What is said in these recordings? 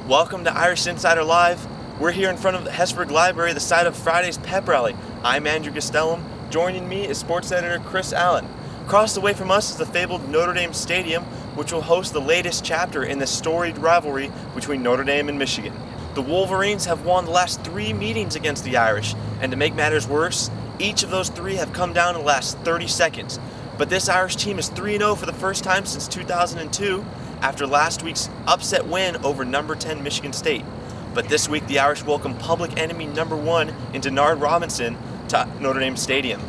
Welcome to Irish Insider Live. We're here in front of the Hesburgh Library, the site of Friday's pep rally. I'm Andrew Castellum. Joining me is sports editor Chris Allen. Across the way from us is the fabled Notre Dame Stadium, which will host the latest chapter in the storied rivalry between Notre Dame and Michigan. The Wolverines have won the last 3 meetings against the Irish, and to make matters worse, each of those 3 have come down in the last 30 seconds. But this Irish team is 3-0 for the first time since 2002, after last week's upset win over number 10 Michigan State. But this week the Irish welcome public enemy number 1 in Denard Robinson to Notre Dame Stadium.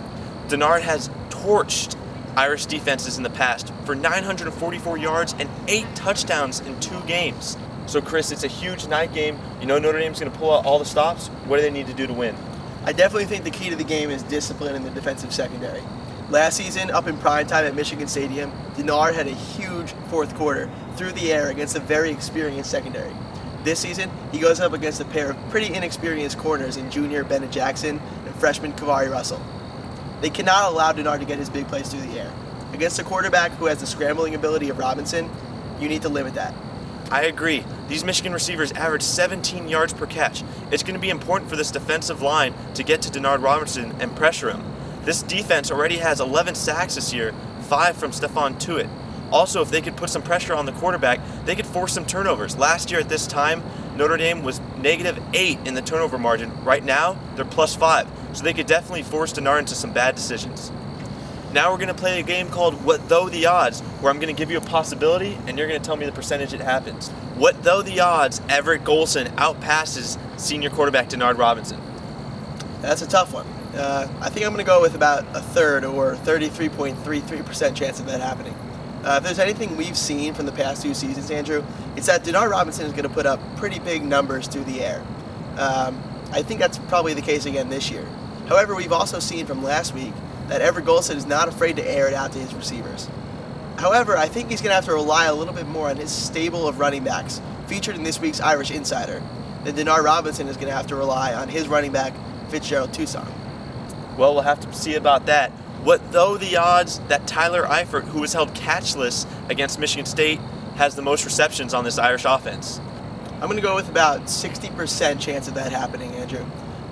Denard has torched Irish defenses in the past for 944 yards and 8 touchdowns in 2 games. So Chris, it's a huge night game. You know Notre Dame's going to pull out all the stops. What do they need to do to win? I definitely think the key to the game is discipline in the defensive secondary. Last season, up in prime time at Michigan Stadium, Denard had a huge fourth quarter through the air against a very experienced secondary. This season, he goes up against a pair of pretty inexperienced corners in junior Bennett Jackson and freshman Kavari Russell. They cannot allow Denard to get his big plays through the air. Against a quarterback who has the scrambling ability of Robinson, you need to limit that. I agree. These Michigan receivers average 17 yards per catch. It's going to be important for this defensive line to get to Denard Robinson and pressure him. This defense already has 11 sacks this year, 5 from Stephon Tuitt. Also, if they could put some pressure on the quarterback, they could force some turnovers. Last year at this time, Notre Dame was -8 in the turnover margin. Right now, they're +5, so they could definitely force Denard into some bad decisions. Now we're going to play a game called What Though the Odds, where I'm going to give you a possibility and you're going to tell me the percentage it happens. What though the odds Everett Golson outpasses senior quarterback Denard Robinson? That's a tough one. I think I'm going to go with about a third, or 33.33% chance of that happening. If there's anything we've seen from the past 2 seasons, Andrew, it's that Denard Robinson is going to put up pretty big numbers through the air. I think that's probably the case again this year. However, we've also seen from last week that Everett Golson is not afraid to air it out to his receivers. However, I think he's going to have to rely a little bit more on his stable of running backs, featured in this week's Irish Insider, than Denard Robinson is going to have to rely on his running back, Fitzgerald Toussaint. Well, we'll have to see about that. What though the odds that Tyler Eifert, who was held catchless against Michigan State, has the most receptions on this Irish offense? I'm going to go with about 60% chance of that happening, Andrew.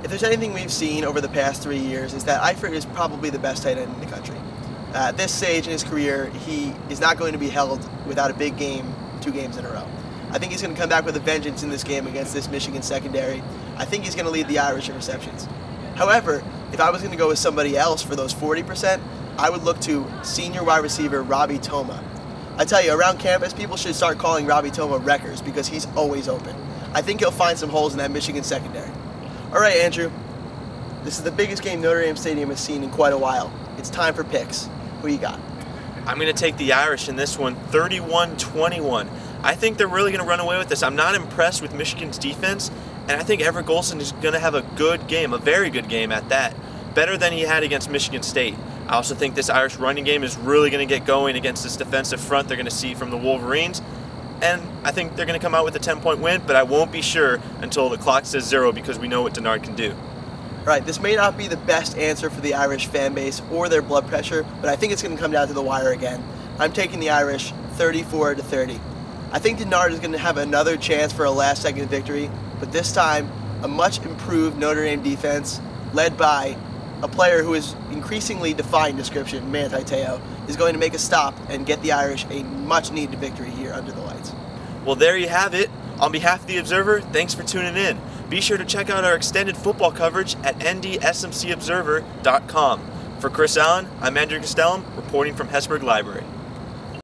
If there's anything we've seen over the past 3 years, is that Eifert is probably the best tight end in the country. At this stage in his career, he is not going to be held without a big game 2 games in a row. I think he's going to come back with a vengeance in this game against this Michigan secondary. I think he's going to lead the Irish in receptions. However, if I was going to go with somebody else for those 40%, I would look to senior wide receiver Robby Toma. I tell you, around campus, people should start calling Robby Toma Wreckers because he's always open. I think he'll find some holes in that Michigan secondary. All right, Andrew, this is the biggest game Notre Dame Stadium has seen in quite a while. It's time for picks. Who you got? I'm going to take the Irish in this one, 31-21. I think they're really going to run away with this. I'm not impressed with Michigan's defense, and I think Everett Golson is going to have a good game, a very good game at that, better than he had against Michigan State. I also think this Irish running game is really going to get going against this defensive front they're going to see from the Wolverines, and I think they're going to come out with a 10-point win, but I won't be sure until the clock says 0 because we know what Denard can do. Right, this may not be the best answer for the Irish fan base or their blood pressure, but I think it's going to come down to the wire again. I'm taking the Irish 34-30. I think Denard is going to have another chance for a last-second victory, but this time, a much improved Notre Dame defense, led by a player who is increasingly defying description, Manti Te'o, is going to make a stop and get the Irish a much-needed victory here under the lights. Well, there you have it. On behalf of the Observer, thanks for tuning in. Be sure to check out our extended football coverage at ndsmcobserver.com. For Chris Allen, I'm Andrew Castellum, reporting from Hesburgh Library.